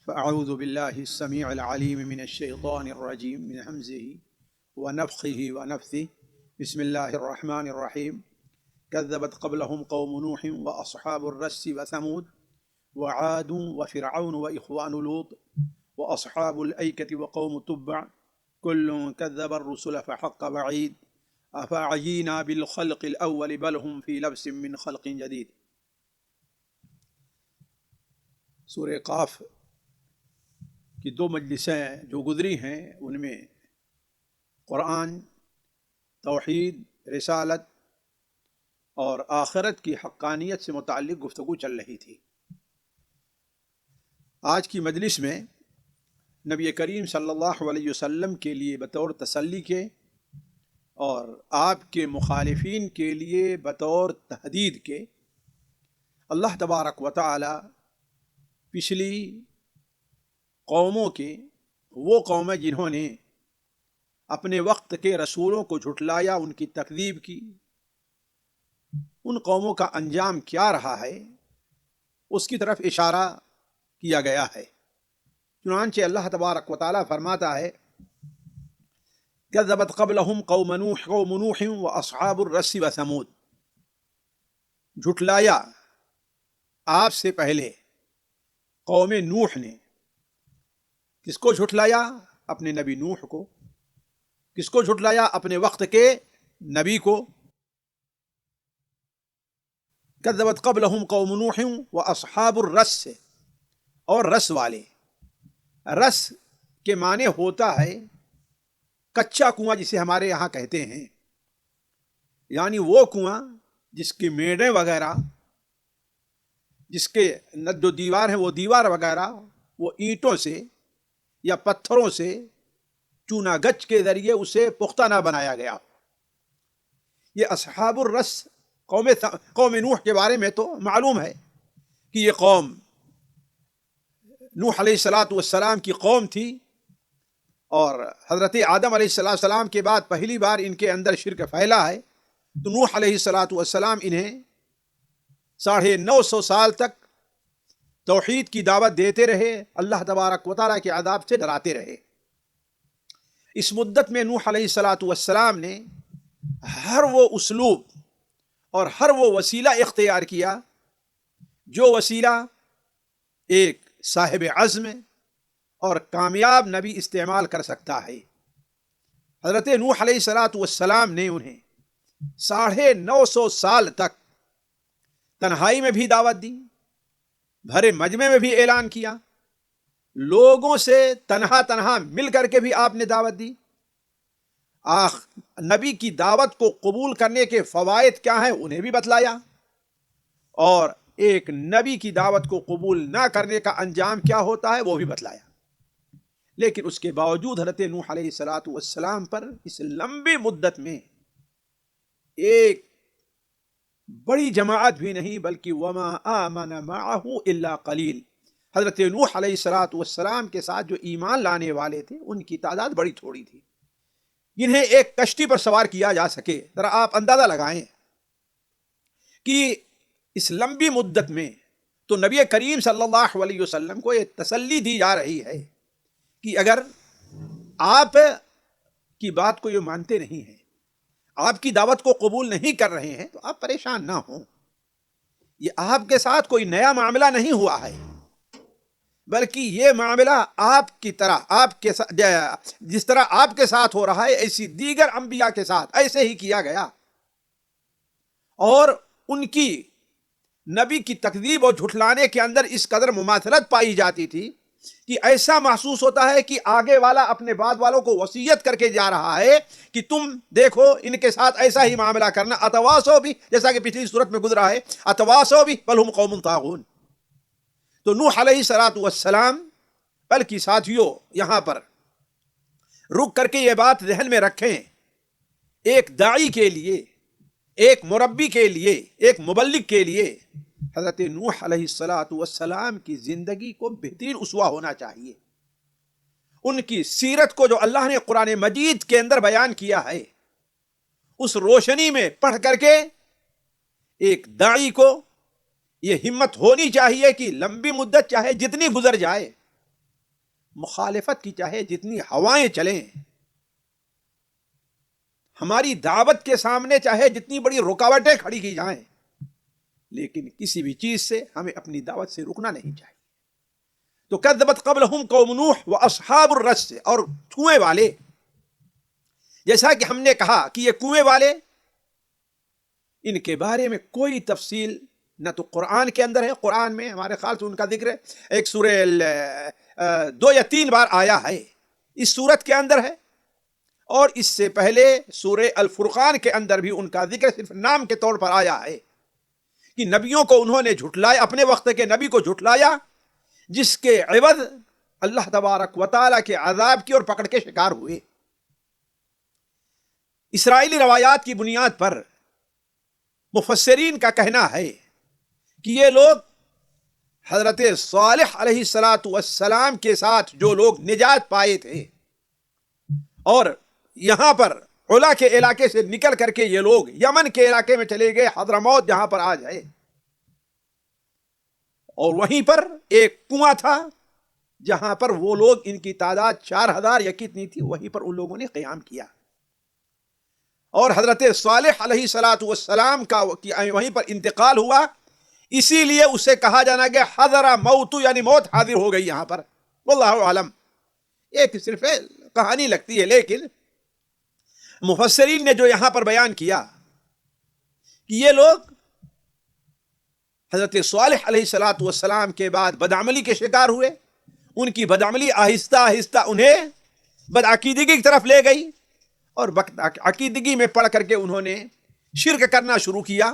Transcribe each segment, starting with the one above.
فأعوذ بالله السميع العليم من الشيطان الرجيم من همزه ونفخه ونفثه. بسم الله الرحمن الرحيم. كذبت قبلهم قوم نوح وأصحاب الرس وثمود وعاد وفرعون وإخوان لوط وأصحاب الأيكة وقوم تبع كل كذب الرسل فحق وعيد أفعينا بالخلق الأول بل هم في لبس من خلق جديد. سورہ قاف کی دو مجلسیں جو گزری ہیں ان میں قرآن، توحید، رسالت اور آخرت کی حقانیت سے متعلق گفتگو چل رہی تھی۔ آج کی مجلس میں نبی کریم صلی اللہ علیہ وسلم کے لیے بطور تسلی کے اور آپ کے مخالفین کے لیے بطور تحدید کے اللہ تبارک و تعالی پچھلی قوموں کے وہ قومیں جنہوں نے اپنے وقت کے رسولوں کو جھٹلایا، ان کی تکذیب کی، ان قوموں کا انجام کیا رہا ہے اس کی طرف اشارہ کیا گیا ہے۔ چنانچہ اللہ تبارک و تعالی فرماتا ہے کذبت قبلہم قوم نوح واصحاب الرس وثمود، جھٹلایا آپ سے پہلے قوم نوح نے۔ کس کو جھٹلایا؟ اپنے نبی نوح کو۔ کس کو جھٹلایا؟ اپنے وقت کے نبی کو۔ کذبت قبلہم قوم نوح واصحاب الرس، اور رس والے۔ رس کے معنی ہوتا ہے کچا کنواں، جسے ہمارے یہاں کہتے ہیں، یعنی وہ کنواں جس کی میڑیں وغیرہ، جس کے جو دیوار ہے وہ دیوار وغیرہ وہ اینٹوں سے یا پتھروں سے چونا گچ کے ذریعے اسے پختہ نہ بنایا گیا۔ یہ اصحاب الرس قوم نوح کے بارے میں تو معلوم ہے کہ یہ قوم نوح علیہ السلام کی قوم تھی، اور حضرت آدم علیہ السلام کے بعد پہلی بار ان کے اندر شرک پھیلا ہے۔ تو نوح علیہ السلام انہیں 950 سال تک توحید کی دعوت دیتے رہے، اللہ تبارک و تعالیٰ کے عذاب سے ڈراتے رہے۔ اس مدت میں نوح علیہ السلام نے ہر وہ اسلوب اور ہر وہ وسیلہ اختیار کیا جو وسیلہ ایک صاحب عزم اور کامیاب نبی استعمال کر سکتا ہے۔ حضرت نوح علیہ السلام نے انہیں 950 سال تک تنہائی میں بھی دعوت دی، بھرے مجمع میں بھی اعلان کیا، لوگوں سے تنہا مل کر کے بھی آپ نے دعوت دی۔ نبی کی دعوت کو قبول کرنے کے فوائد کیا ہیں انہیں بھی بتلایا، اور ایک نبی کی دعوت کو قبول نہ کرنے کا انجام کیا ہوتا ہے وہ بھی بتلایا۔ لیکن اس کے باوجود حضرت نوح علیہ السلام پر اس لمبی مدت میں ایک بڑی جماعت بھی نہیں، بلکہ وما آمن معہ الا قلیل، حضرت نوح علیہ السلام کے ساتھ جو ایمان لانے والے تھے ان کی تعداد بڑی تھوڑی تھی، جنہیں ایک کشتی پر سوار کیا جا سکے۔ ذرا آپ اندازہ لگائیں کہ اس لمبی مدت میں تو نبی کریم صلی اللہ علیہ وسلم کو یہ تسلی دی جا رہی ہے کہ اگر آپ کی بات کو یہ مانتے نہیں ہیں، آپ کی دعوت کو قبول نہیں کر رہے ہیں، تو آپ پریشان نہ ہوں، یہ آپ کے ساتھ کوئی نیا معاملہ نہیں ہوا ہے، بلکہ یہ معاملہ آپ کی طرح جس طرح آپ کے ساتھ ہو رہا ہے ایسی دیگر انبیاء کے ساتھ ایسے ہی کیا گیا، اور ان کی نبی کی تکذیب اور جھٹلانے کے اندر اس قدر مماثلت پائی جاتی تھی کہ ایسا محسوس ہوتا ہے کہ آگے والا اپنے بعد والوں کو وصیت کر کے جا رہا ہے کہ تم دیکھو ان کے ساتھ ایسا ہی معاملہ کرنا، اتواسو بھی، جیسا کہ پچھلی صورت میں گزرا ہے، اتواسو بھی بل ہم قوم طاغون۔ تو نوح علیہ السلام، بلکہ ساتھیوں یہاں پر رک کر کے یہ بات ذہن میں رکھیں، ایک داعی کے لیے، ایک مربی کے لیے، ایک مبلغ کے لیے حضرت نوح علیہ السلام کی زندگی کو بہترین اسوہ ہونا چاہیے۔ ان کی سیرت کو جو اللہ نے قرآن مجید کے اندر بیان کیا ہے، اس روشنی میں پڑھ کر کے ایک داعی کو یہ ہمت ہونی چاہیے کہ لمبی مدت چاہے جتنی گزر جائے، مخالفت کی چاہے جتنی ہوائیں چلیں، ہماری دعوت کے سامنے چاہے جتنی بڑی رکاوٹیں کھڑی کی جائیں، لیکن کسی بھی چیز سے ہمیں اپنی دعوت سے رکنا نہیں چاہیے۔ تو کذبت قبلہم قوم نوح واصحاب الرس، اور کنویں والے، جیسا کہ ہم نے کہا کہ یہ کنویں والے، ان کے بارے میں کوئی تفصیل نہ تو قرآن کے اندر ہے، قرآن میں ہمارے خیال سے ان کا ذکر ایک سورہ 2 یا 3 بار آیا ہے اس سورت کے اندر ہے، اور اس سے پہلے سورہ الفرقان کے اندر بھی ان کا ذکر صرف نام کے طور پر آیا ہے کہ نبیوں کو انہوں نے جھٹلایا، اپنے وقت کے نبی کو جھٹلایا، جس کے عوض اللہ تبارک و تعالیٰ کے عذاب کی اور پکڑ کے شکار ہوئے۔ اسرائیلی روایات کی بنیاد پر مفسرین کا کہنا ہے کہ یہ لوگ حضرت صالح علیہ السلام کے ساتھ جو لوگ نجات پائے تھے، اور یہاں پر علا کے علاقے سے نکل کر کے یہ لوگ یمن کے علاقے میں چلے گئے، حضرموت جہاں پر آج ہے، اور وہیں پر ایک کنواں تھا جہاں پر وہ لوگ، ان کی تعداد 4000 یا کتنی تھی، وہیں پر ان لوگوں نے قیام کیا، اور حضرت صالح علیہ السلام کا وہیں پر انتقال ہوا، اسی لیے اسے کہا جانا کہ حضر موت، یعنی موت حاضر ہو گئی یہاں پر۔ واللہ عالم، ایک صرف کہانی لگتی ہے، لیکن مفسرین نے جو یہاں پر بیان کیا کہ یہ لوگ حضرت صالح علیہ السلام کے بعد بدعملی کے شکار ہوئے، ان کی بدعملی آہستہ آہستہ انہیں بدعقیدگی کی طرف لے گئی، اور عقیدگی میں پڑھ کر کے انہوں نے شرک کرنا شروع کیا،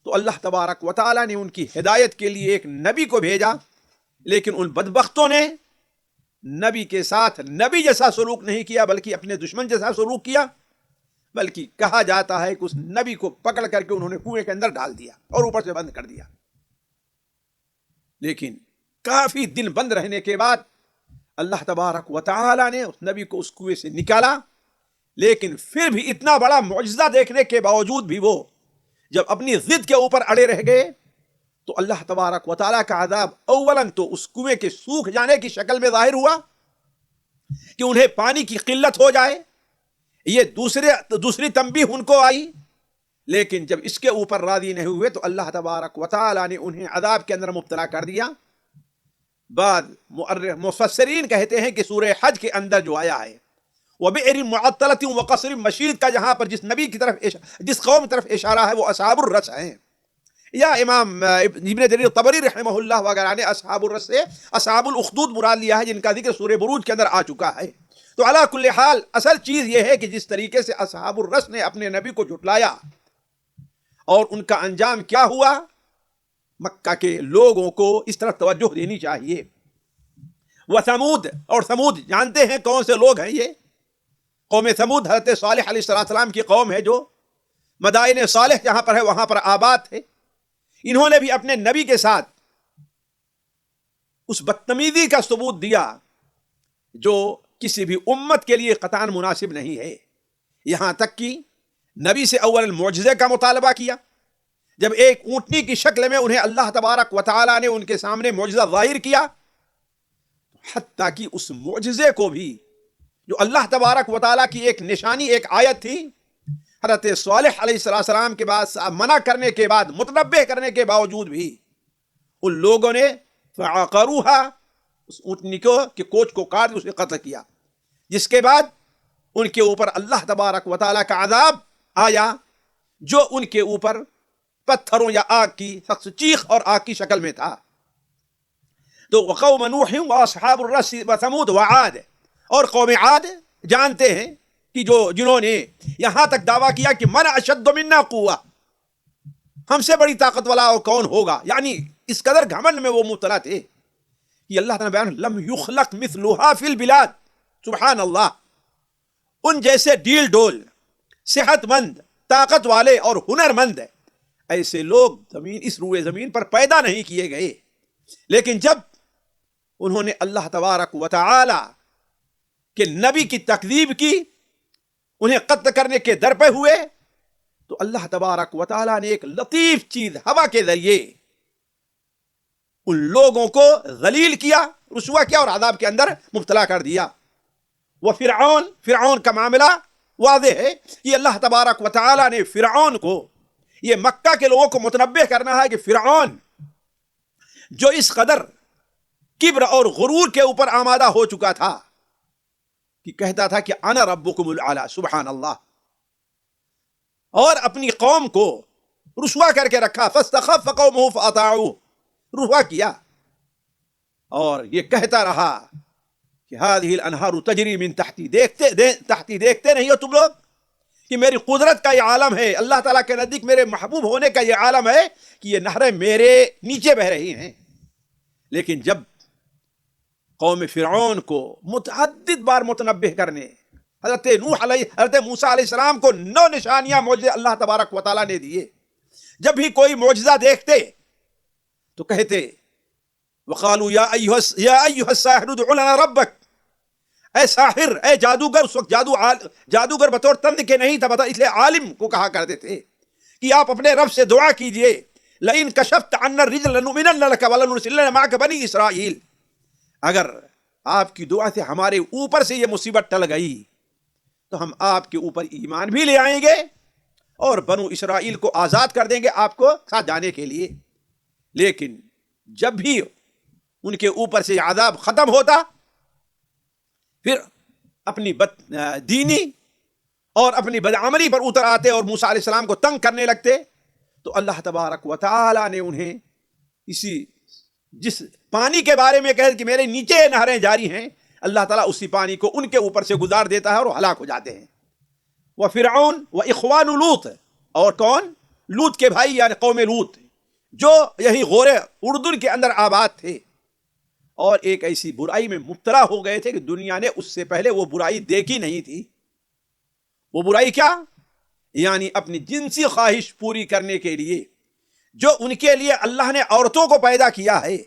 تو اللہ تبارک و تعالیٰ نے ان کی ہدایت کے لیے ایک نبی کو بھیجا، لیکن ان بدبختوں نے نبی کے ساتھ نبی جیسا سلوک نہیں کیا، بلکہ اپنے دشمن جیسا سلوک کیا، بلکہ کہا جاتا ہے کہ اس نبی کو پکڑ کر کے انہوں نے کنویں کے اندر ڈال دیا اور اوپر سے بند کر دیا۔ لیکن کافی دن بند رہنے کے بعد اللہ تبارک و تعالیٰ نے اس نبی کو اس کنویں سے نکالا، لیکن پھر بھی اتنا بڑا معجزہ دیکھنے کے باوجود بھی وہ جب اپنی ضد کے اوپر اڑے رہ گئے، تو اللہ تبارک و تعالیٰ کا عذاب اولاً تو اس کنویں کے سوکھ جانے کی شکل میں ظاہر ہوا کہ انہیں پانی کی قلت ہو جائے، یہ دوسری تنبیہ ان کو آئی، لیکن جب اس کے اوپر راضی نہیں ہوئے تو اللہ تبارک و تعالیٰ نے انہیں عذاب کے اندر مبتلا کر دیا۔ بعد مفسرین کہتے ہیں کہ سورہ حج کے اندر جو آیا ہے وَبِئْرٍ مُعَطَّلَةٍ وَقَصْرٍ مَشِيدٍ کا جہاں پر جس نبی کی طرف، جس قوم کی طرف اشارہ ہے وہ اصحاب الرس ہیں، یا امام ابن جریر طبری رحمہ اللہ وغیرہ نے اصحاب الرس سے اصحاب الاخدود مراد لیا ہے، جن کا ذکر سورہ بروج کے اندر آ چکا ہے۔ تو علی کل حال اصل چیز یہ ہے کہ جس طریقے سے اصحاب الرس نے اپنے نبی کو جھٹلایا اور ان کا انجام کیا ہوا، مکہ کے لوگوں کو اس طرف توجہ دینی چاہیے۔ وثمود، اور ثمود جانتے ہیں کون سے لوگ ہیں؟ یہ قوم ثمود حضرت صالح علیہ السلام کی قوم ہے، جو مدائن صالح جہاں پر ہے وہاں پر آباد تھے۔ انہوں نے بھی اپنے نبی کے ساتھ اس بدتمیزی کا ثبوت دیا جو کسی بھی امت کے لیے قطعاً مناسب نہیں ہے، یہاں تک کہ نبی سے اول معجزے کا مطالبہ کیا۔ جب ایک اونٹنی کی شکل میں انہیں اللہ تبارک و تعالیٰ نے ان کے سامنے معجزہ ظاہر کیا، حتیٰ کہ اس معجزے کو بھی جو اللہ تبارک و تعالیٰ کی ایک نشانی، ایک آیت تھی، حضرت صالح علیہ السلام کے بعد منع کرنے کے بعد، متنبہ کرنے کے باوجود بھی ان لوگوں نے فعقروها، اس اونٹنی کے کوچ کو کاٹ اسے قتل کیا، جس کے بعد ان کے اوپر اللہ تبارک و تعالیٰ کا عذاب آیا، جو ان کے اوپر پتھروں یا آگ کی سخت چیخ اور آگ کی شکل میں تھا۔ تو قوم نوح واصحاب الرس وثمود وعاد، اور قوم عاد جانتے ہیں کہ جنہوں نے یہاں تک دعویٰ کیا کہ من اشد منا قوہ، ہم سے بڑی طاقت والا اور کون ہوگا، یعنی اس قدر گھمنڈ میں وہ مبتلا تھے کہ اللہ تعالیٰ بیان لم یخلق مثلها فی البلاد، سبحان اللہ، ان جیسے ڈیل ڈول، صحت مند، طاقت والے اور ہنر مند ایسے لوگ اس روئے زمین پر پیدا نہیں کیے گئے۔ لیکن جب انہوں نے اللہ تبارک و تعالی کے نبی کی تکذیب کی، انہیں قتل کرنے کے در پہ ہوئے، تو اللہ تبارک و تعالی نے ایک لطیف چیز ہوا کے ذریعے ان لوگوں کو ذلیل کیا، رسوا کیا اور عذاب کے اندر مبتلا کر دیا۔ وہ فرعون کا معاملہ واضح ہے، یہ اللہ تبارک و تعالی نے فرعون کو، یہ مکہ کے لوگوں کو متنبہ کرنا ہے کہ فرعون جو اس قدر کبر اور غرور کے اوپر آمادہ ہو چکا تھا کہ کہتا تھا کہ انا ربکم الاعلی، سبحان اللہ، اور اپنی قوم کو رسوا کر کے رکھا، فاستخف قومه فاطاعوه، رسوا کیا، اور یہ کہتا رہا کہ هذه الانہار تجری من تحتی، دیکھتے نہیں ہو تم لوگ کہ میری قدرت کا یہ عالم ہے، اللہ تعالیٰ کے نزدیک میرے محبوب ہونے کا یہ عالم ہے کہ یہ نہریں میرے نیچے بہ رہی ہیں۔ لیکن جب قوم فرعون کو متعدد بار متنبہ کرنے، حضرت موسیٰ علیہ السلام کو 9 نشانیاں معجزے اللہ تبارک و تعالیٰ نے دیے، جب بھی کوئی معجزہ دیکھتے تو کہتے وقالوا یا ایھا الساحر ادع لنا ربک، اے ساحر، اے جادوگر، اس وقت جادوگر بطور تند کے نہیں تھا، اس لیے عالم کو کہا کرتے تھے کہ آپ اپنے رب سے دعا کیجئے، لئن کشفت عنا الرجز لنؤمنن لک ولنرسلن معک بنی اسرائیل، اگر آپ کی دعا سے ہمارے اوپر سے یہ مصیبت ٹل گئی تو ہم آپ کے اوپر ایمان بھی لے آئیں گے اور بنو اسرائیل کو آزاد کر دیں گے آپ کو ساتھ جانے کے لیے۔ لیکن جب بھی ان کے اوپر سے عذاب ختم ہوتا، پھر اپنی بد دینی اور اپنی بدعملی پر اتر آتے اور موسیٰ علیہ السلام کو تنگ کرنے لگتے، تو اللہ تبارک و تعالی نے انہیں جس پانی کے بارے میں کہے کہ میرے نیچے نہریں جاری ہیں، اللہ تعالیٰ اسی پانی کو ان کے اوپر سے گزار دیتا ہے اور وہ ہلاک ہو جاتے ہیں۔ وہ فرعون و اخوان لوط، اور کون؟ لوط کے بھائی یعنی قوم لوط، جو یہی غور اردن کے اندر آباد تھے اور ایک ایسی برائی میں مبتلا ہو گئے تھے کہ دنیا نے اس سے پہلے وہ برائی دیکھی نہیں تھی۔ وہ برائی کیا؟ یعنی اپنی جنسی خواہش پوری کرنے کے لیے جو ان کے لیے اللہ نے عورتوں کو پیدا کیا ہے،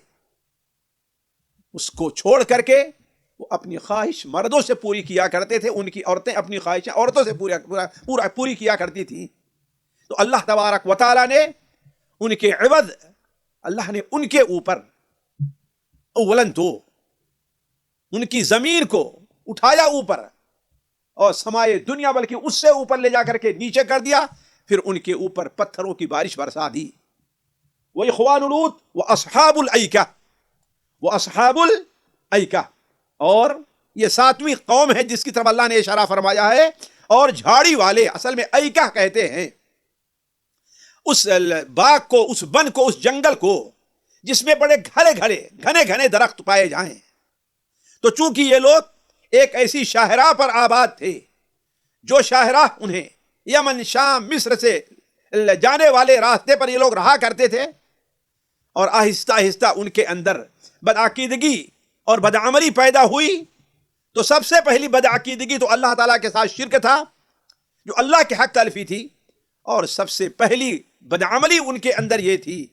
اس کو چھوڑ کر کے وہ اپنی خواہش مردوں سے پوری کیا کرتے تھے، ان کی عورتیں اپنی خواہشیں عورتوں سے پوری کیا کرتی تھیں۔ تو اللہ تبارک و تعالیٰ نے ان کے عوض، اللہ نے ان کے اوپر اولن تو ان کی زمین کو اٹھایا اوپر اور سمائے دنیا بلکہ اس سے اوپر لے جا کر کے نیچے کر دیا، پھر ان کے اوپر پتھروں کی بارش برسا دی۔ وہ اخوان لوط و اصحاب الایکہ، وہ اصحاب الایکہ، اور یہ 7ویں قوم ہے جس کی طرف اللہ نے اشارہ فرمایا ہے، اور جھاڑی والے اصل میں ایکہ کہتے ہیں اس باغ کو، اس بن کو، اس جنگل کو جس میں بڑے گھنے درخت پائے جائیں۔ تو چونکہ یہ لوگ ایک ایسی شاہراہ پر آباد تھے جو شاہراہ انہیں یمن، شام، مصر سے جانے والے راستے پر یہ لوگ رہا کرتے تھے، اور آہستہ آہستہ ان کے اندر بدعقیدگی اور بدعملی پیدا ہوئی۔ تو سب سے پہلی بدعقیدگی تو اللہ تعالیٰ کے ساتھ شرک تھا جو اللہ کے حق تلفی تھی، اور سب سے پہلی بدعملی ان کے اندر یہ تھی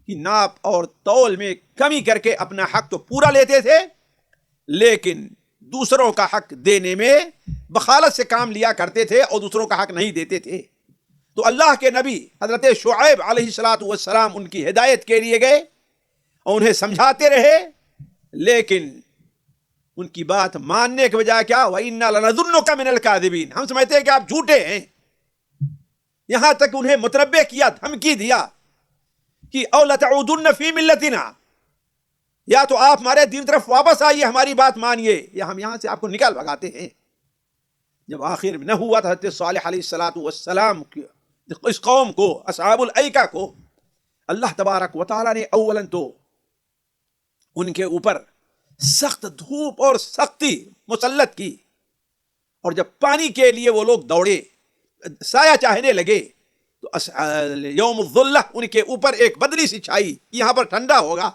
کہ ناپ اور تول میں کمی کر کے اپنا حق تو پورا لیتے تھے، لیکن دوسروں کا حق دینے میں بخالت سے کام لیا کرتے تھے اور دوسروں کا حق نہیں دیتے تھے۔ تو اللہ کے نبی حضرت شعیب علیہ السلام ان کی ہدایت کے لیے گئے اور انہیں سمجھاتے رہے، لیکن ان کی بات ماننے کے بجائے کیا، وَإِنَّا لَنَظُنُّكَ مِنَ الْكَاذِبِينَ، ہم سمجھتے ہیں کہ آپ جھوٹے ہیں۔ یہاں تک انہیں متنبہ کیا، دھمکی دیا کہ اَوْ لَتَعُودُنَّ فِي مِلَّتِنَا، یا تو آپ ہمارے دین طرف واپس آئیے، ہماری بات مانیے، یا ہم یہاں سے آپ کو نکال بھگاتے ہیں۔ جب آخر نہ ہوا تو حضرت صالح علیہ السلام اس قوم کو، اصحاب الایکہ کو، اللہ تبارک و تعالیٰ نے اولاً تو ان کے اوپر سخت دھوپ اور سختی مسلط کی، اور جب پانی کے لیے وہ لوگ دوڑے، سایہ چاہنے لگے، تو یوم الظلہ ان کے اوپر ایک بدلی سی چھائی، یہاں پر ٹھنڈا ہوگا،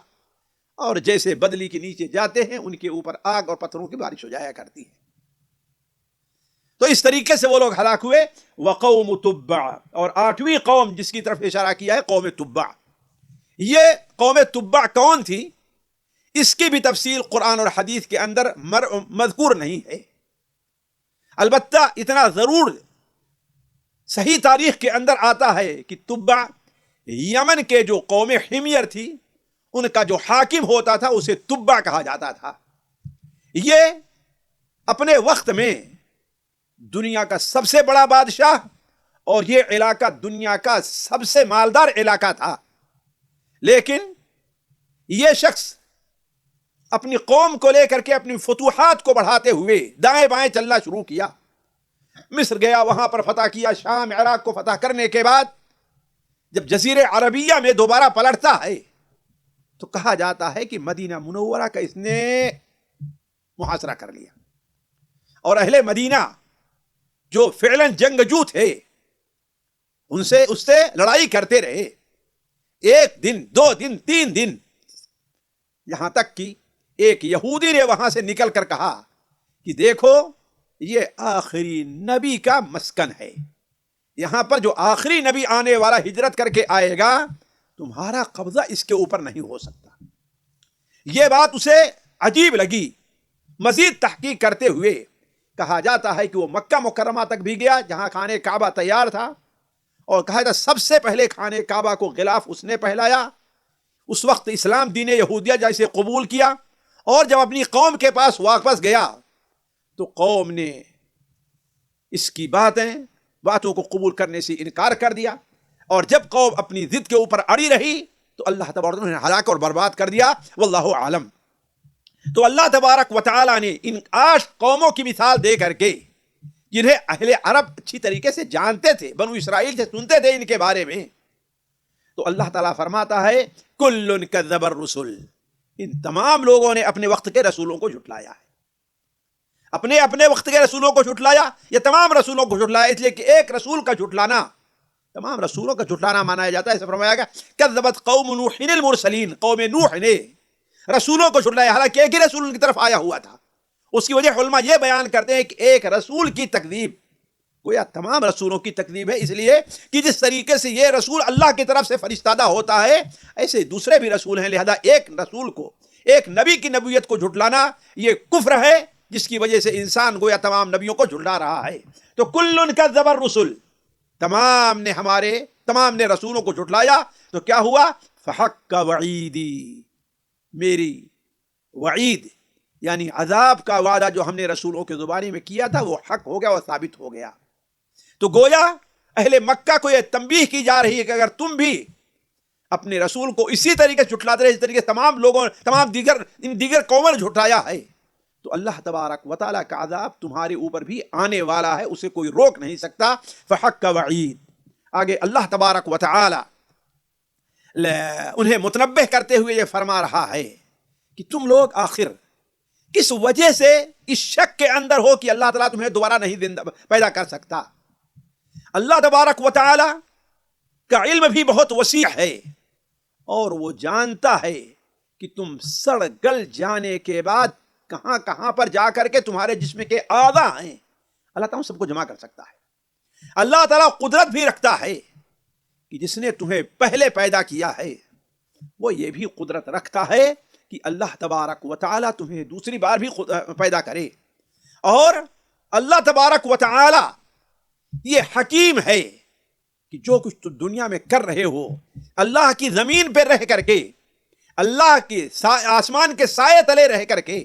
اور جیسے بدلی کے نیچے جاتے ہیں ان کے اوپر آگ اور پتھروں کی بارش ہو جایا کرتی ہے۔ تو اس طریقے سے وہ لوگ ہلاک ہوئے۔ وقوم تبع، اور 8ویں قوم جس کی طرف اشارہ کیا ہے، قوم تبع۔ یہ قوم تبع کون تھی، اس کی بھی تفصیل قرآن اور حدیث کے اندر مذکور نہیں ہے، البتہ اتنا ضرور صحیح تاریخ کے اندر آتا ہے کہ تبع یمن کے جو قوم حمیر تھی ان کا جو حاکم ہوتا تھا اسے تبع کہا جاتا تھا. یہ اپنے وقت میں دنیا کا سب سے بڑا بادشاہ اور یہ علاقہ دنیا کا سب سے مالدار علاقہ تھا. لیکن یہ شخص اپنی قوم کو لے کر کے اپنی فتوحات کو بڑھاتے ہوئے دائیں بائیں چلنا شروع کیا. مصر گیا، وہاں پر فتح کیا. شام عراق کو فتح کرنے کے بعد جب جزیرے عربیہ میں دوبارہ پلٹتا ہے تو کہا جاتا ہے کہ مدینہ منورہ کا اس نے محاصرہ کر لیا. اور اہل مدینہ جو فعلاً جنگجو تھے اس سے لڑائی کرتے رہے، 1 دن 2 دن 3 دن، یہاں تک کہ ایک یہودی نے وہاں سے نکل کر کہا کہ دیکھو یہ آخری نبی کا مسکن ہے، یہاں پر جو آخری نبی آنے والا ہجرت کر کے آئے گا تمہارا قبضہ اس کے اوپر نہیں ہو سکتا. یہ بات اسے عجیب لگی. مزید تحقیق کرتے ہوئے کہا جاتا ہے کہ وہ مکہ مکرمہ تک بھی گیا جہاں خانہ کعبہ تیار تھا، اور کہا جاتا سب سے پہلے خانہ کعبہ کو غلاف اس نے پہلایا. اس وقت اسلام دین یہودیہ جیسے قبول کیا، اور جب اپنی قوم کے پاس واپس گیا تو قوم نے اس کی باتوں کو قبول کرنے سے انکار کر دیا. اور جب قوم اپنی ضد کے اوپر اڑی رہی تو اللہ تبارک و تعالیٰ نے ہلاک اور برباد کر دیا. واللہ عالم. تو اللہ تبارک و تعالیٰ نے ان 8 قوموں کی مثال دے کر کے، جنہیں اہل عرب اچھی طریقے سے جانتے تھے، بنو اسرائیل سے سنتے تھے ان کے بارے میں، تو اللہ تعالیٰ فرماتا ہے کل کذب الرسل، ان تمام لوگوں نے اپنے وقت کے رسولوں کو جھٹلایا ہے. اپنے وقت کے رسولوں کو جھٹلایا، یہ تمام رسولوں کو جھٹلایا، اس لیے کہ ایک رسول کا جھٹلانا تمام رسولوں کا جھٹلانا مانا جاتا ہے. ایسے فرمایا گیا کذبت قوم نوح المرسلین، قوم نوح نے رسولوں کو جھٹلایا، حالانکہ ایک ہی رسول ان کی طرف آیا ہوا تھا. اس کی وجہ علماء یہ بیان کرتے ہیں کہ ایک رسول کی تکذیب گویا تمام رسولوں کی تکذیب ہے، اس لیے کہ جس طریقے سے یہ رسول اللہ کی طرف سے فرستادہ ہوتا ہے ایسے دوسرے بھی رسول ہیں، لہذا ایک رسول کو، ایک نبی کی نبوت کو جھٹلانا یہ کفر ہے، جس کی وجہ سے انسان گویا تمام نبیوں کو جھٹلا رہا ہے. تو کل کذب الرسل، تمام نے رسولوں کو جھٹلایا. تو کیا ہوا؟ فحق وعیدی، میری وعید یعنی عذاب کا وعدہ جو ہم نے رسولوں کے زبانی میں کیا تھا وہ حق ہو گیا اور ثابت ہو گیا. تو گویا اہل مکہ کو یہ تنبیہ کی جا رہی ہے کہ اگر تم بھی اپنے رسول کو اسی طریقے سے جھٹلاتے رہے جس طریقے سے تمام دیگر قوموں نے جھٹلایا ہے تو اللہ تبارک و تعالیٰ کا عذاب تمہارے اوپر بھی آنے والا ہے، اسے کوئی روک نہیں سکتا. فحق وعید. آگے اللہ تبارک و تعالیٰ انہیں متنبہ کرتے ہوئے یہ فرما رہا ہے کہ تم لوگ آخر کس وجہ سے اس شک کے اندر ہو کہ اللہ تعالیٰ تمہیں دوبارہ نہیں پیدا کر سکتا. اللہ تبارک و تعالی کا علم بھی بہت وسیع ہے اور وہ جانتا ہے کہ تم سڑ گل جانے کے بعد کہاں کہاں پر جا کر کے تمہارے جسم کے اعضاء ہیں، اللہ تعالیٰ سب کو جمع کر سکتا ہے. اللہ تعالیٰ قدرت بھی رکھتا ہے کہ جس نے تمہیں پہلے پیدا کیا ہے وہ یہ بھی قدرت رکھتا ہے کہ اللہ تبارک و تعالیٰ تمہیں دوسری بار بھی پیدا کرے. اور اللہ تبارک و تعالیٰ یہ حکیم ہے کہ جو کچھ تم دنیا میں کر رہے ہو، اللہ کی زمین پہ رہ کر کے، اللہ کے آسمان کے سائے تلے رہ کر کے،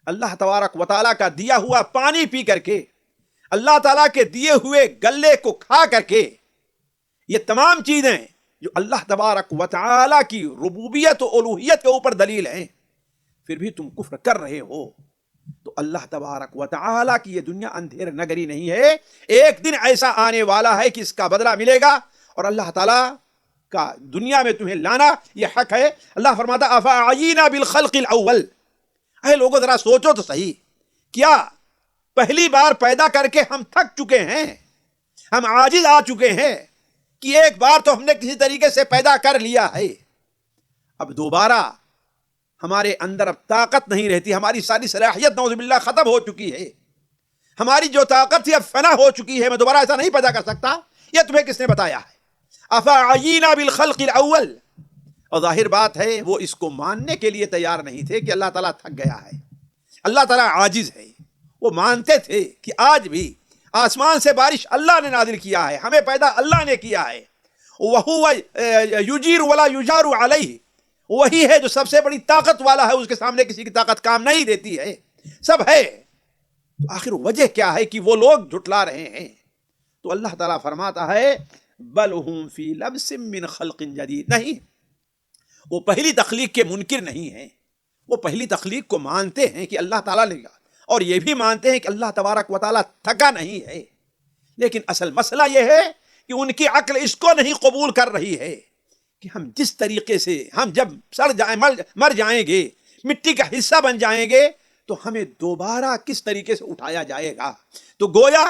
اللہ تبارک و تعالیٰ کا دیا ہوا پانی پی کر کے، اللہ تعالیٰ کے دیے ہوئے گلے کو کھا کر کے، یہ تمام چیزیں جو اللہ تبارک و تعالیٰ کی ربوبیت و الوہیت کے اوپر دلیل ہیں، پھر بھی تم کفر کر رہے ہو. تو اللہ تبارک و تعالیٰ کی یہ دنیا اندھیر نگری نہیں ہے، ایک دن ایسا آنے والا ہے کہ اس کا بدلہ ملے گا، اور اللہ تعالیٰ کا دنیا میں تمہیں لانا یہ حق ہے. اللہ فرماتا افعینا بالخلق الاول، اے لوگوں ذرا سوچو تو صحیح، کیا پہلی بار پیدا کر کے ہم تھک چکے ہیں، ہم عاجز آ چکے ہیں کہ ایک بار تو ہم نے کسی طریقے سے پیدا کر لیا ہے، اب دوبارہ ہمارے اندر اب طاقت نہیں رہتی، ہماری ساری صلاحیت نعوذ باللہ ختم ہو چکی ہے، ہماری جو طاقت تھی اب فنا ہو چکی ہے، میں دوبارہ ایسا نہیں پیدا کر سکتا. یہ تمہیں کس نے بتایا ہے؟ افعینا بالخلق الاول. اور ظاہر بات ہے وہ اس کو ماننے کے لیے تیار نہیں تھے کہ اللہ تعالیٰ تھک گیا ہے، اللہ تعالیٰ عاجز ہے. وہ مانتے تھے کہ آج بھی آسمان سے بارش اللہ نے نازل کیا ہے، ہمیں پیدا اللہ نے کیا ہے. وَهُوَ يُجِيرُ وَلَا يُجَارُ عَلَيْهِ، وہی ہے جو سب سے بڑی طاقت والا ہے، اس کے سامنے کسی کی طاقت کام نہیں دیتی ہے، سب ہے۔ تو آخر وجہ کیا ہے کہ وہ لوگ جھٹلا رہے ہیں؟ تو اللہ تعالیٰ فرماتا ہے بل ہم فی لبس من خلق جدید، نہیں، وہ پہلی تخلیق کے منکر نہیں ہیں، وہ پہلی تخلیق کو مانتے ہیں کہ اللہ تعالیٰ نے، اور یہ بھی مانتے ہیں کہ اللہ تبارک و تعالیٰ تھکا نہیں ہے، لیکن اصل مسئلہ یہ ہے کہ ان کی عقل اس کو نہیں قبول کر رہی ہے کہ ہم جس طریقے سے، ہم جب مر جائیں گے، مٹی کا حصہ بن جائیں گے، تو ہمیں دوبارہ کس طریقے سے اٹھایا جائے گا۔ تو گویا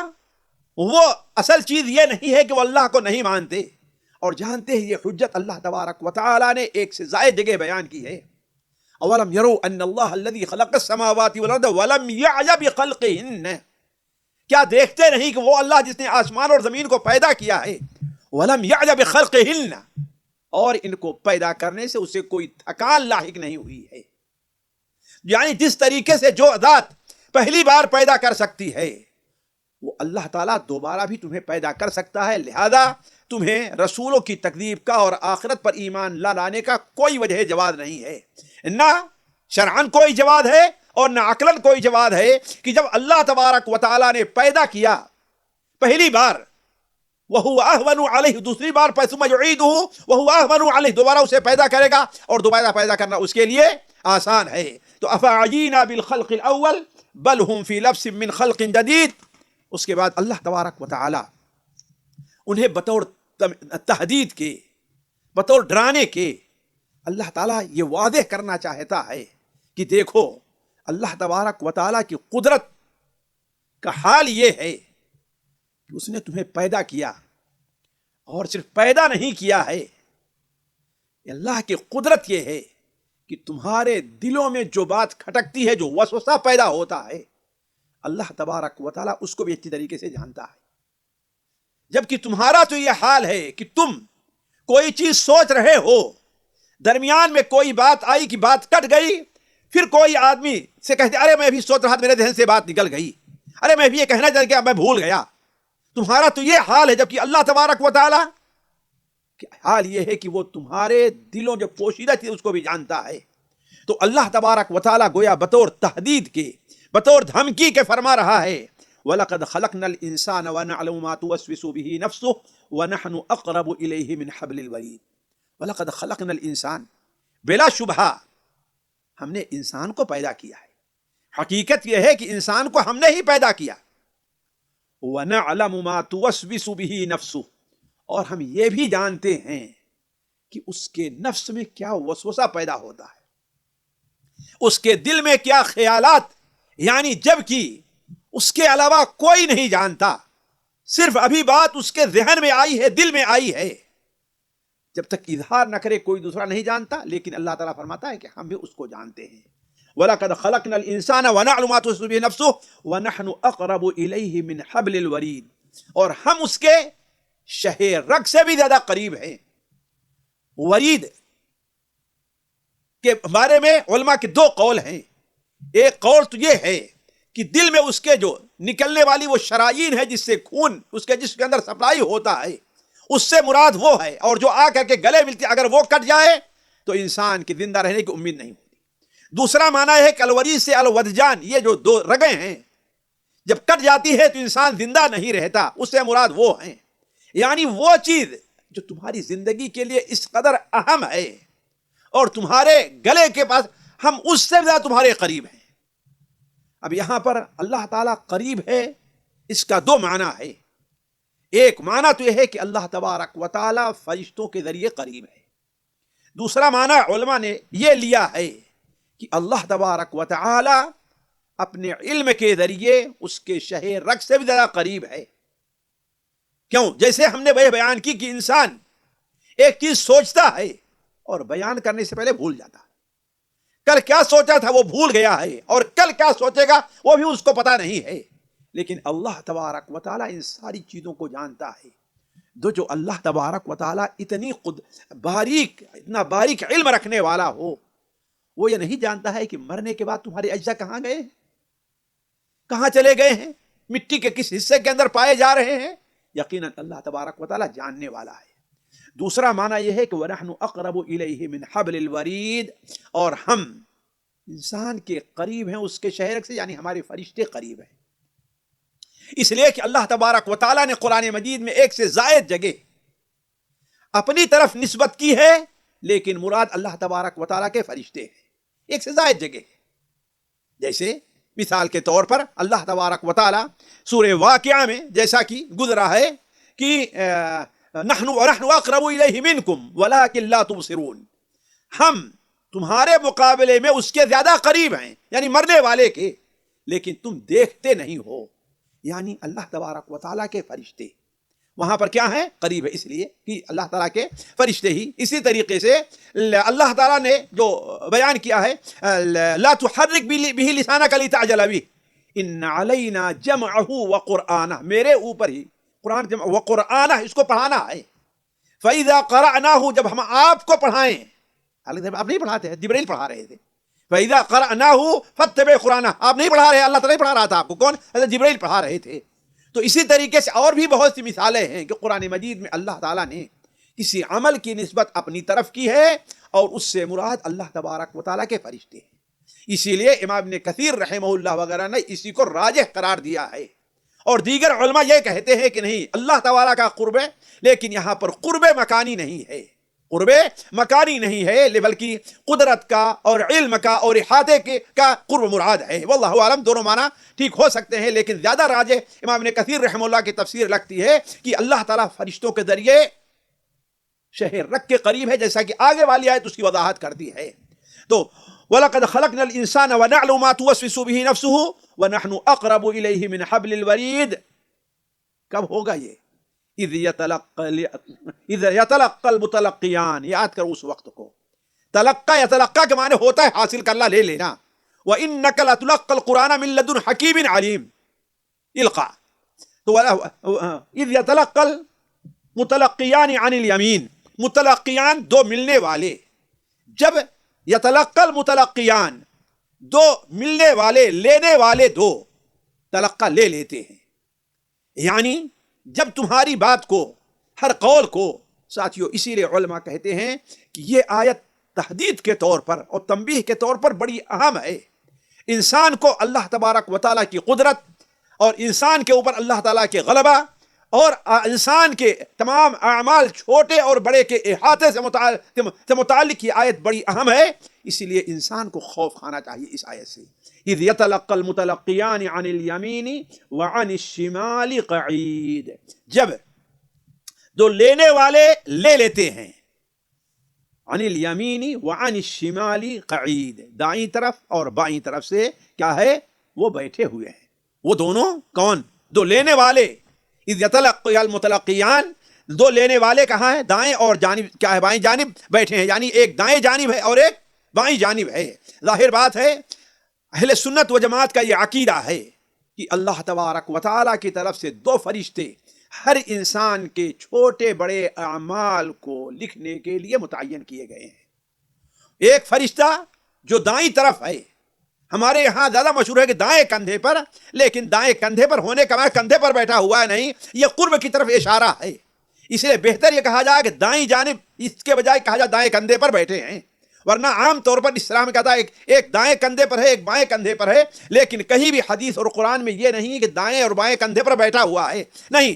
وہ اصل چیز یہ نہیں ہے کہ وہ اللہ کو نہیں مانتے، اور جانتے ہیں یہ حجت اللہ تبارک و تعالی نے ایک سے زائد جگہ بیان کی ہے۔ اولم یروا ان اللہ الذی خلق السماوات والارض ولم یعی بخلقہن، کیا دیکھتے نہیں کہ وہ اللہ جس نے آسمان اور زمین کو پیدا کیا ہے، ولم یعی بخلقہن، اور ان کو پیدا کرنے سے اسے کوئی تھکان لاحق نہیں ہوئی ہے۔ یعنی جس طریقے سے جو ذات پہلی بار پیدا کر سکتی ہے، وہ اللہ تعالیٰ دوبارہ بھی تمہیں پیدا کر سکتا ہے، لہذا تمہیں رسولوں کی تکذیب کا اور آخرت پر ایمان نہ لانے کا کوئی وجہ جواز نہیں ہے، نہ شرعاً کوئی جواز ہے اور نہ عقلاً کوئی جواز ہے کہ جب اللہ تبارک و تعالیٰ نے پیدا کیا پہلی بار، وَهُوَ أَهْوَنُ عَلَيْهِ، دوسری بار ثُمَّ يُعِيدُهُ وَهُوَ أَهْوَنُ عَلَيْهِ، دوبارہ اسے پیدا کرے گا اور دوبارہ پیدا کرنا اس کے لیے آسان ہے۔ تو أَفَعَجِينَا بِالْخَلْقِ الْأَوَّلِ بَلْ هُمْ فِي لَبْسٍ مِّنْ خَلْقٍ جَدِيدٍ۔ اس کے بعد اللہ تبارک و تعالی انہیں بطور تہدید کے، بطور ڈرانے کے، اللہ تعالیٰ یہ واضح کرنا چاہتا ہے کہ دیکھو اللہ تبارک و تعالیٰ کی قدرت کا حال یہ ہے کہ اس نے تمہیں پیدا کیا، اور صرف پیدا نہیں کیا ہے، اللہ کی قدرت یہ ہے کہ تمہارے دلوں میں جو بات کھٹکتی ہے، جو وسوسہ پیدا ہوتا ہے، اللہ تبارک و تعالیٰ اس کو بھی اچھی طریقے سے جانتا ہے۔ جبکہ تمہارا تو یہ حال ہے کہ تم کوئی چیز سوچ رہے ہو، درمیان میں کوئی بات آئی کہ بات کٹ گئی، پھر کوئی آدمی سے کہتے ارے میں بھی سوچ رہا تھا، میرے ذہن سے بات نکل گئی، ارے میں بھی یہ کہنا چاہ گیا، میں بھول گیا۔ تمہارا تو یہ حال ہے، جبکہ اللہ تبارک و تعالیٰ کہ حال یہ ہے کہ وہ تمہارے دلوں جو پوشیدہ تھی اس کو بھی جانتا ہے۔ تو اللہ تبارک و تعالیٰ گویا بطور تہدید کے، بطور دھمکی کے فرما رہا ہے وَلَقَدْ خَلَقْنَا الْإِنسَانَ وَنَعْلَمُ مَا تُوَسْوِسُ بِهِ نَفْسُهُ وَنَحْنُ أَقْرَبُ إِلَيْهِ مِنْ حَبْلِ الْوَرِيدِ۔ وَلَقَدْ خَلَقْنَا الْإِنسَانَ، بلا شبہ ہم نے انسان کو پیدا کیا ہے، حقیقت یہ ہے کہ انسان کو ہم نے ہی پیدا کیا۔ وَنَعْلَمُ مَا تُوَسْوِسُ بِهِ نَفْسُهُ، اور ہم یہ بھی جانتے ہیں کہ اس کے نفس میں کیا وسوسہ پیدا ہوتا ہے، اس کے دل میں کیا خیالات، یعنی جبکہ اس کے علاوہ کوئی نہیں جانتا، صرف ابھی بات اس کے ذہن میں آئی ہے، دل میں آئی ہے، جب تک اظہار نہ کرے کوئی دوسرا نہیں جانتا، لیکن اللہ تعالیٰ فرماتا ہے کہ ہم بھی اس کو جانتے ہیں۔ وَلَقَدْ خَلَقْنَا الْإِنسَانَ وَنَعْلَمُ مَا تُوَسْوِسُ بِهِ نَفْسُهُ وَنَحْنُ أَقْرَبُ إِلَيْهِ مِنْ حَبْلِ الْوَرِيدِ، اور ہم اس کے شہ رگ سے بھی زیادہ قریب ہیں۔ ورید کے بارے میں علماء کے دو قول ہیں، ایک قول تو یہ ہے کہ دل میں اس کے جو نکلنے والی وہ شرائین ہے جس سے خون اس کے جسم کے اندر سپلائی ہوتا ہے، اس سے مراد وہ ہے، اور جو آ کر کے گلے ملتی، اگر وہ کٹ جائے تو انسان کی زندہ رہنے کی امید نہیں ہوتی۔ دوسرا معنی ہے کہ الورید سے الودجان، یہ جو دو رگیں ہیں جب کٹ جاتی ہے تو انسان زندہ نہیں رہتا، اس سے مراد وہ ہیں، یعنی وہ چیز جو تمہاری زندگی کے لیے اس قدر اہم ہے اور تمہارے گلے کے پاس، ہم اس سے زیادہ تمہارے قریب ہیں۔ اب یہاں پر اللہ تعالیٰ قریب ہے، اس کا دو معنی ہے۔ ایک معنی تو یہ ہے کہ اللہ تبارک و تعالیٰ فرشتوں کے ذریعے قریب ہے۔ دوسرا معنی علماء نے یہ لیا ہے کہ اللہ تبارک و تعالیٰ اپنے علم کے ذریعے اس کے شہ رگ سے بھی زیادہ قریب ہے۔ کیوں؟ جیسے ہم نے بیان کی کہ انسان ایک چیز سوچتا ہے اور بیان کرنے سے پہلے بھول جاتا ہے، کل کیا سوچا تھا وہ بھول گیا ہے، اور کل کیا سوچے گا وہ بھی اس کو پتا نہیں ہے، لیکن اللہ تبارک و تعالیٰ ان ساری چیزوں کو جانتا ہے۔ جو اللہ تبارک و تعالیٰ اتنا باریک علم رکھنے والا ہو، وہ یہ نہیں جانتا ہے کہ مرنے کے بعد تمہارے اجزا کہاں گئے ہیں، کہاں چلے گئے ہیں، مٹی کے کس حصے کے اندر پائے جا رہے ہیں؟ یقیناً اللہ تبارک و تعالیٰ جاننے والا ہے۔ دوسرا معنی یہ ہے کہ وَنَحْنُ أَقْرَبُ إِلَيْهِ مِنْ حَبْلِ الْوَرِيدِ، اور ہم انسان کے قریب ہیں اس کے شہرک سے، یعنی ہمارے فرشتے قریب ہیں. اس لیے کہ اللہ تبارک و تعالیٰ نے قرآن مجید میں ایک سے زائد جگہ اپنی طرف نسبت کی ہے، لیکن مراد اللہ تبارک و تعالیٰ کے فرشتے ہیں. ایک سے زائد جگہ، جیسے مثال کے طور پر اللہ تبارک و تعالیٰ سورہ واقعہ میں جیسا کہ گزرا ہے کہ نحن اقرب الیہ منکم ولکن لا تبصرون، ہم تمہارے مقابلے میں اس کے زیادہ قریب ہیں، یعنی مرنے والے کے، لیکن تم دیکھتے نہیں ہو. یعنی اللہ تبارک و تعالیٰ کے فرشتے وہاں پر کیا ہیں؟ قریب ہے، اس لیے کہ اللہ تعالیٰ کے فرشتے ہی. اسی طریقے سے اللہ تعالیٰ نے جو بیان کیا ہے لا تحرک بہ لسانک لتعجل بہ ان علینا جمعہ وقرآنہ، میرے اوپر ہی قرآن جمع وقرآنہ، اس کو پڑھانا ہے. فَإِذَا قَرَأْنَاهُ، جب ہم آپ کو پڑھائیں، حالانکہ آپ نہیں پڑھاتے ہیں، جبرائیل پڑھا رہے تھے. فَإِذَا قَرَأْنَاهُ فَاتَّبِعْ قُرْآنَهُ، آپ نہیں پڑھا رہے، اللہ تعالیٰ پڑھا رہا تھا آپ کو. کون؟ حضرت جبرائیل پڑھا رہے تھے. تو اسی طریقے سے اور بھی بہت سی مثالیں ہیں کہ قرآن مجید میں اللہ تعالیٰ نے کسی عمل کی نسبت اپنی طرف کی ہے، اور اس سے مراد اللہ تبارک و تعالیٰ کے فرشتے ہیں. اسی لیے امام ابن کثیر رحمہ اللہ وغیرہ نے اسی کو راجح قرار دیا ہے. اور دیگر علماء یہ کہتے ہیں کہ نہیں، اللہ تعالیٰ کا قرب ہے، لیکن یہاں پر قرب مکانی نہیں ہے، قرب مکانی نہیں ہے، بلکہ قدرت کا اور علم کا اور احاطے کا قرب مراد ہے. واللہ عالم، دونوں معنی ٹھیک ہو سکتے ہیں، لیکن زیادہ راجح امام ابن کثیر رحمہ اللہ کی تفسیر لگتی ہے کہ اللہ تعالیٰ فرشتوں کے ذریعے شہر رکھ کے قریب ہے، جیسا کہ آگے والی آیت اس کی وضاحت کرتی ہے. تو وَلَقَدْ خَلَقْنَا الْإِنسَانَ وَنَعْلَمُ مَا تُوَسْوِسُ بِهِ نَفْسُهُ وَنَحْنُ أَقْرَبُ إِلَيْهِ مِنْ حَبْلِ الْوَرِيدِ. کب ہوگا یہ؟ اِذْ يَتَلَقَّى الْمُتَلَقِّيَانِ، یاد کرو اس وقت کو. تلقّى، یتلقّى کے معنی ہوتا ہے حاصل کرنا، لے لینا. وَإِنَّكَ لَتُلَقَّى الْقُرْآنَ مِنْ لَدُنْ حَكِيمٍ عَلِيمٍ. القاء. تو اِذْ يَتَلَقَّى الْمُتَلَقِّيَانِ عَنِ الْيَمِينِ، متلقیان دو ملنے والے. جب یتلقى المتلقیان، دو ملنے والے، لینے والے دو، تلقہ لے لیتے ہیں. یعنی جب تمہاری بات کو، ہر قول کو، ساتھیوں اسی لیے علماء کہتے ہیں کہ یہ آیت تحدید کے طور پر اور تنبیہ کے طور پر بڑی اہم ہے. انسان کو اللہ تبارک و تعالیٰ کی قدرت اور انسان کے اوپر اللہ تعالیٰ کے غلبہ اور انسان کے تمام اعمال چھوٹے اور بڑے کے احاطے سے متعلق یہ آیت بڑی اہم ہے. اسی لیے انسان کو خوف کھانا چاہیے اس آیت سے. اذ يتلقى المتلقيان عن اليمين وعن الشمال قعيد، جب دو لینے والے لے لیتے ہیں، عن الیمین وعن الشمال قعید، دائیں طرف اور بائیں طرف سے کیا ہے؟ وہ بیٹھے ہوئے ہیں. وہ دونوں کون؟ دو لینے والے. اذ يتلقى المتلقيان، دو لینے والے کہاں ہیں؟ دائیں اور جانب کیا ہے؟ بائیں جانب بیٹھے ہیں. یعنی ایک دائیں جانب ہے اور ایک بائیں جانب ہے. ظاہر بات ہے اہل سنت و جماعت کا یہ عقیدہ ہے کہ اللہ تبارک و تعالیٰ کی طرف سے دو فرشتے ہر انسان کے چھوٹے بڑے اعمال کو لکھنے کے لیے متعین کیے گئے ہیں. ایک فرشتہ جو دائیں طرف ہے، ہمارے یہاں زیادہ مشہور ہے کہ دائیں کندھے پر، لیکن دائیں کندھے پر ہونے کا معنی کندھے پر بیٹھا ہوا ہے نہیں، یہ قرب کی طرف اشارہ ہے. اس لیے بہتر یہ کہا جائے کہ دائیں جانب، اس کے بجائے کہا جائے دائیں کندھے پر بیٹھے ہیں. ورنہ عام طور پر اسلام کہتا ہے ایک دائیں کندھے پر ہے، ایک بائیں کندھے پر ہے، لیکن کہیں بھی حدیث اور قرآن میں یہ نہیں کہ دائیں اور بائیں کندھے پر بیٹھا ہوا ہے. نہیں،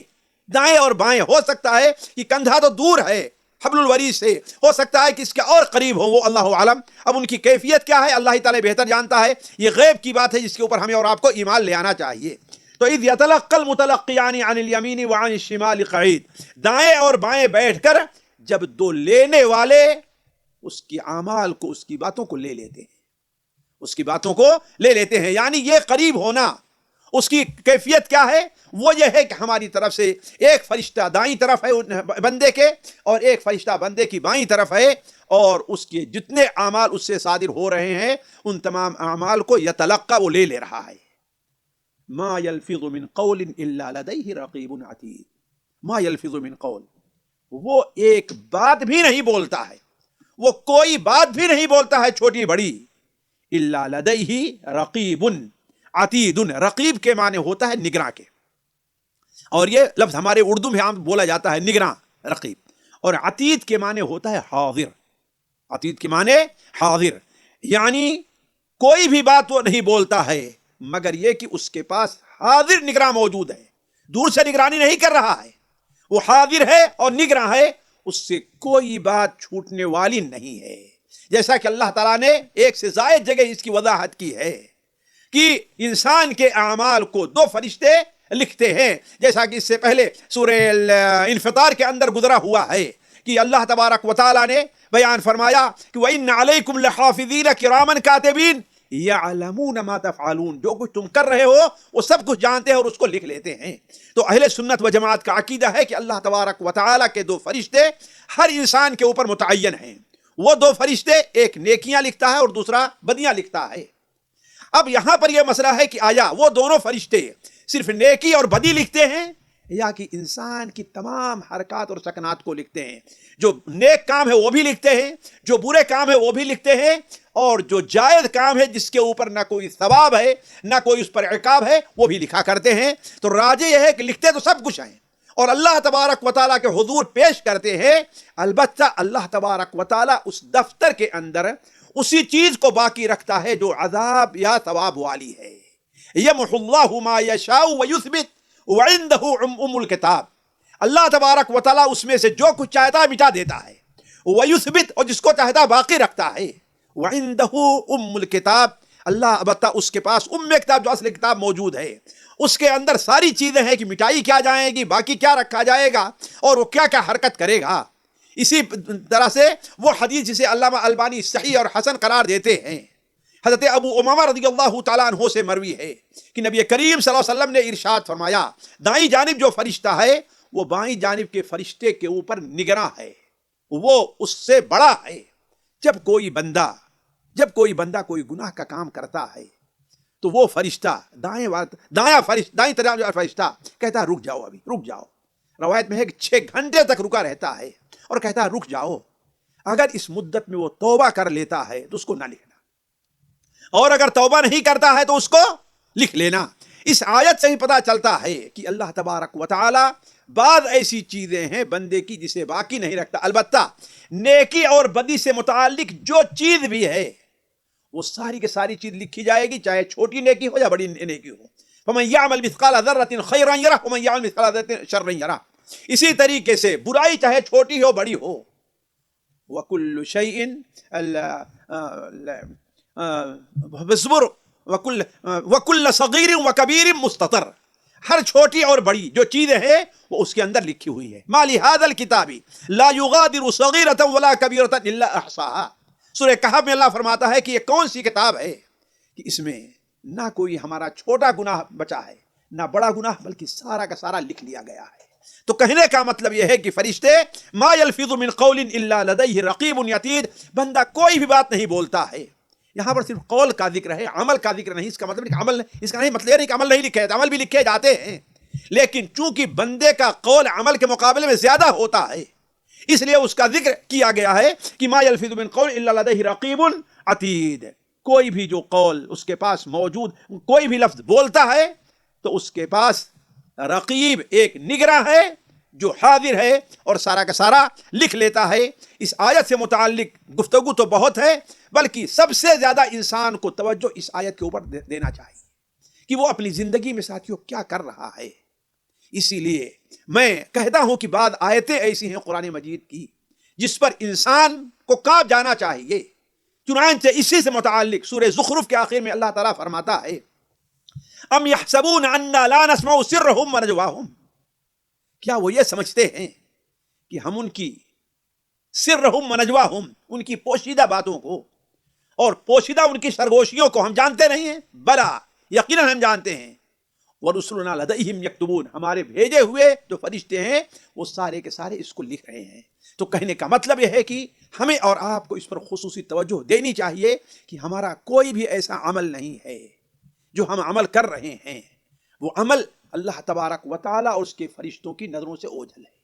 دائیں اور بائیں ہو سکتا ہے کہ کندھا تو دور ہے حبل الورید سے، ہو سکتا ہے کہ اس کے اور قریب ہو، وہ اللہ عالم. اب ان کی کیفیت کیا ہے اللہ تعالیٰ بہتر جانتا ہے. یہ غیب کی بات ہے جس کے اوپر ہمیں اور آپ کو ایمان لے آنا چاہیے. تو اذ یتلقى المتلقیان عن الیمین وعن الشمال قعید، دائیں اور بائیں بیٹھ کر جب دو لینے والے اس کی اعمال کو، اس کی باتوں کو لے لیتے ہیں، اس کی باتوں کو لے لیتے ہیں. یعنی یہ قریب ہونا، اس کی کیفیت کیا ہے؟ وہ یہ ہے کہ ہماری طرف سے ایک فرشتہ دائیں طرف ہے بندے کے، اور ایک فرشتہ بندے کی بائیں طرف ہے، اور اس کے جتنے اعمال اس سے صادر ہو رہے ہیں ان تمام اعمال کو یتلقى، وہ لے رہا ہے. ما یلفظ من قول الا لدیہ رقیب عتید. ما یلفظ من قول، وہ ایک بات بھی نہیں بولتا ہے، وہ کوئی بات بھی نہیں بولتا ہے چھوٹی بڑی، الا لدیہ رقیب عتید. رقیب کے معنی ہوتا ہے نگراں کے، اور یہ لفظ ہمارے اردو میں عام بولا جاتا ہے نگراں، رقیب. اور عتید کے معنی ہوتا ہے حاضر. عتید کے معنی حاضر، یعنی کوئی بھی بات وہ نہیں بولتا ہے مگر یہ کہ اس کے پاس حاضر نگراں موجود ہے، دور سے نگرانی نہیں کر رہا ہے، وہ حاضر ہے اور نگراں ہے، اس سے کوئی بات چھوٹنے والی نہیں ہے. جیسا کہ اللہ تعالیٰ نے ایک سے زائد جگہ اس کی وضاحت کی ہے کہ انسان کے اعمال کو دو فرشتے لکھتے ہیں، جیسا کہ اس سے پہلے سورہ انفطار کے اندر گزرا ہوا ہے کہ اللہ تبارک و تعالیٰ نے بیان فرمایا کہ وَإِنَّ عَلَيْكُمْ لَحَافِظِينَ كِرَامًا كَاتِبِينَ يَعْلَمُونَ مَا تَفْعَلُونَ. جو کچھ تم کر رہے ہو وہ سب کچھ جانتے ہیں اور اس کو لکھ لیتے ہیں. تو اہل سنت و جماعت کا عقیدہ ہے کہ اللہ تبارک و تعالیٰ کے دو فرشتے ہر انسان کے اوپر متعین ہیں. وہ دو فرشتے ایک نیکیاں لکھتا ہے اور دوسرا بدیاں لکھتا ہے. اب یہاں پر یہ مسئلہ ہے کہ آیا وہ دونوں فرشتے صرف نیکی اور بدی لکھتے ہیں یا کہ انسان کی تمام حرکات اور سکنات کو لکھتے ہیں؟ جو نیک کام ہے وہ بھی لکھتے ہیں، جو برے کام ہے وہ بھی لکھتے ہیں، اور جو جائز کام ہے جس کے اوپر نہ کوئی ثواب ہے نہ کوئی اس پر عقاب ہے وہ بھی لکھا کرتے ہیں. تو راجع یہ ہے کہ لکھتے تو سب کچھ ہیں اور اللہ تبارک و تعالیٰ کے حضور پیش کرتے ہیں. البتہ اللہ تبارک و تعالیٰ اس دفتر کے اندر اسی چیز کو باقی رکھتا ہے جو عذاب یا ثواب والی ہے. یمحو اللہ ما یشاء ویثبت وعنده ام الکتاب. اللہ تبارک و تعالیٰ اس میں سے جو کچھ چاہتا ہے مٹا دیتا ہے، ویثبت، اور جس کو چاہتا ہے باقی رکھتا ہے. وعنده ام الکتاب، اللہ البتہ اس کے پاس ام کتاب جو اصل کتاب موجود ہے، اس کے اندر ساری چیزیں ہیں کہ مٹائی کیا جائے گی، باقی کیا رکھا جائے گا اور وہ کیا کیا حرکت کرے گا. اسی طرح سے وہ حدیث جسے علامہ البانی صحیح اور حسن قرار دیتے ہیں، حضرت ابو امامہ رضی اللہ تعالیٰ عنہ سے مروی ہے کہ نبی کریم صلی اللہ علیہ وسلم نے ارشاد فرمایا دائیں جانب جو فرشتہ ہے وہ بائیں جانب کے فرشتے کے اوپر نگراں ہے، وہ اس سے بڑا ہے. جب کوئی بندہ کوئی گناہ کا کام کرتا ہے تو وہ فرشتہ دائیں طرف فرشتہ کہتا ہے رک جاؤ، ابھی رک جاؤ. روایت میں ہے کہ 6 گھنٹے تک رکا رہتا ہے اور کہتا ہے رک جاؤ، اگر اس مدت میں وہ توبہ کر لیتا ہے تو اس کو نہ لکھنا، اور اگر توبہ نہیں کرتا ہے تو اس کو لکھ لینا. اس آیت سے ہی پتہ چلتا ہے کہ اللہ تبارک و تعالی بعض ایسی چیزیں ہیں بندے کی جسے باقی نہیں رکھتا. البتہ نیکی اور بدی سے متعلق جو چیز بھی ہے وہ ساری کی ساری چیز لکھی جائے گی، چاہے چھوٹی نیکی ہو یا بڑی نیکی ہو. فَمَن يَعْمَلْ مِثْقَالَ ذَرَّةٍ خَيْرًا يَرَهُ وَمَن يَعْمَلْ مِثْقَالَ ذَرَّةٍ شَرًّا يَرَهُ. اسی طریقے سے برائی چاہے چھوٹی ہو بڑی ہو، وَكُلُّ شَيْءٍ بِصُبُرٍ وَكُلُّ صَغِيرٍ وَكَبِيرٍ مُسْتَطَرٍ. ہر چھوٹی اور بڑی جو چیزیں ہیں وہ اس کے اندر لکھی ہوئی ہے. مَا لِهَذَا الْكِتَابِ لَا يُغَادِرُ صَغِيرَةً وَلَا كَبِيرَةً إِلَّا أَحْصَاهَا. سورہ کہف میں اللہ فرماتا ہے کہ یہ کون سی کتاب ہے کہ اس میں نہ کوئی ہمارا چھوٹا گناہ بچا ہے نہ بڑا گناہ، بلکہ سارا کا سارا لکھ لیا گیا ہے. تو کہنے کا مطلب یہ ہے کہ فرشتے ما یلفظ من قول الا لدیہ رقیب یتید، بندہ کوئی بھی بات نہیں بولتا ہے. یہاں پر صرف قول کا ذکر ہے، عمل کا ذکر نہیں. اس کا مطلب اس کا نہیں مطلب نہیں کہ عمل نہیں لکھے، عمل بھی لکھے جاتے ہیں، لیکن چونکہ بندے کا قول عمل کے مقابلے میں زیادہ ہوتا ہے اس لیے اس کا ذکر کیا گیا ہے کہ ما یلفظ من قول الا لدیہ رقیب عتید. کوئی بھی جو قول اس کے پاس موجود، کوئی بھی لفظ بولتا ہے تو اس کے پاس رقیب ایک نگراں ہے جو حاضر ہے اور سارا کا سارا لکھ لیتا ہے. اس آیت سے متعلق گفتگو تو بہت ہے، بلکہ سب سے زیادہ انسان کو توجہ اس آیت کے اوپر دینا چاہیے کہ وہ اپنی زندگی میں ساتھیوں کیا کر رہا ہے. اسی لیے میں کہتا ہوں کہ بعض آیتیں ایسی ہیں قرآن مجید کی جس پر انسان کو کانپ جانا چاہیے. چنانچہ اسی سے متعلق سورہ زخرف کے آخر میں اللہ تعالیٰ فرماتا ہے ام یحسبون انا لا نسمع سرهم ونجواهم. کیا وہ یہ سمجھتے ہیں کہ ہم ان کی سرهم ونجواهم، ان کی پوشیدہ باتوں کو اور پوشیدہ ان کی سرگوشیوں کو ہم جانتے نہیں ہیں؟ بلا، یقیناً ہم جانتے ہیں. ورسلنا لدیہم یکتبون، ہمارے بھیجے ہوئے جو فرشتے ہیں وہ سارے کے سارے اس کو لکھ رہے ہیں. تو کہنے کا مطلب یہ ہے کہ ہمیں اور آپ کو اس پر خصوصی توجہ دینی چاہیے کہ ہمارا کوئی بھی ایسا عمل نہیں ہے جو ہم عمل کر رہے ہیں وہ عمل اللہ تبارک و تعالیٰ اور اس کے فرشتوں کی نظروں سے اوجھل ہے.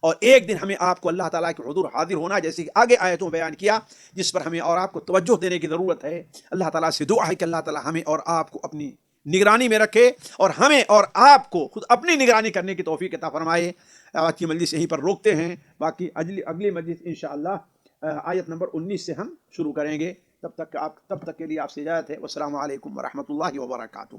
اور ایک دن ہمیں آپ کو اللہ تعالیٰ کے حضور حاضر ہونا، جیسے کہ آگے آیتوں بیان کیا، جس پر ہمیں اور آپ کو توجہ دینے کی ضرورت ہے. اللہ تعالیٰ سے دعا ہے کہ اللہ تعالیٰ ہمیں اور آپ کو اپنی نگرانی میں رکھے اور ہمیں اور آپ کو خود اپنی نگرانی کرنے کی توفیق عطا فرمائے۔ آج کی مجلس یہیں پر روکتے ہیں، باقی اگلی مجلس انشاءاللہ آیت نمبر 19 سے ہم شروع کریں گے۔ تب تک کے لیے آپ سے اجازت ہے۔ والسلام علیکم ورحمۃ اللہ وبرکاتہ۔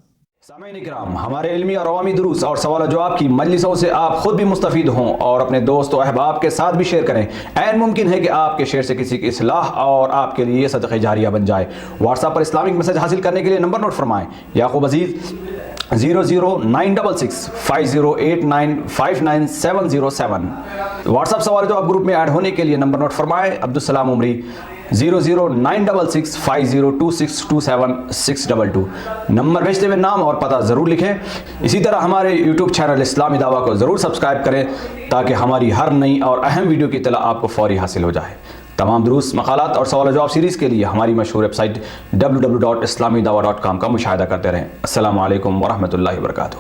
سامعین اکرام، ہمارے علمی اور عوامی دروس اور سوال و جواب کی مجلسوں سے آپ خود بھی مستفید ہوں اور اپنے دوست و احباب کے ساتھ بھی شیئر کریں۔ عین ممکن ہے کہ آپ کے شیئر سے کسی کی اصلاح اور آپ کے لیے صدقہ جاریہ بن جائے۔ واٹس ایپ پر اسلامک میسج حاصل کرنے کے لیے نمبر نوٹ فرمائیں: یعقوب عزیز 00966 5089 59707۔ واٹس ایپ سوال و جواب گروپ میں ایڈ ہونے کے لیے نمبر نوٹ فرمائیں: عبدالسلام عمری 00966 502627 622۔ نمبر بھیجتے ہوئے نام اور پتہ ضرور لکھیں۔ اسی طرح ہمارے یوٹیوب چینل اسلامی دعویٰ کو ضرور سبسکرائب کریں تاکہ ہماری ہر نئی اور اہم ویڈیو کی اطلاع آپ کو فوری حاصل ہو جائے۔ تمام دروس، مقالات اور سوال و جواب سیریز کے لیے ہماری مشہور ویب سائٹ www.islamidawah.com کا مشاہدہ کرتے رہیں۔ السلام علیکم ورحمۃ اللہ وبرکاتہ۔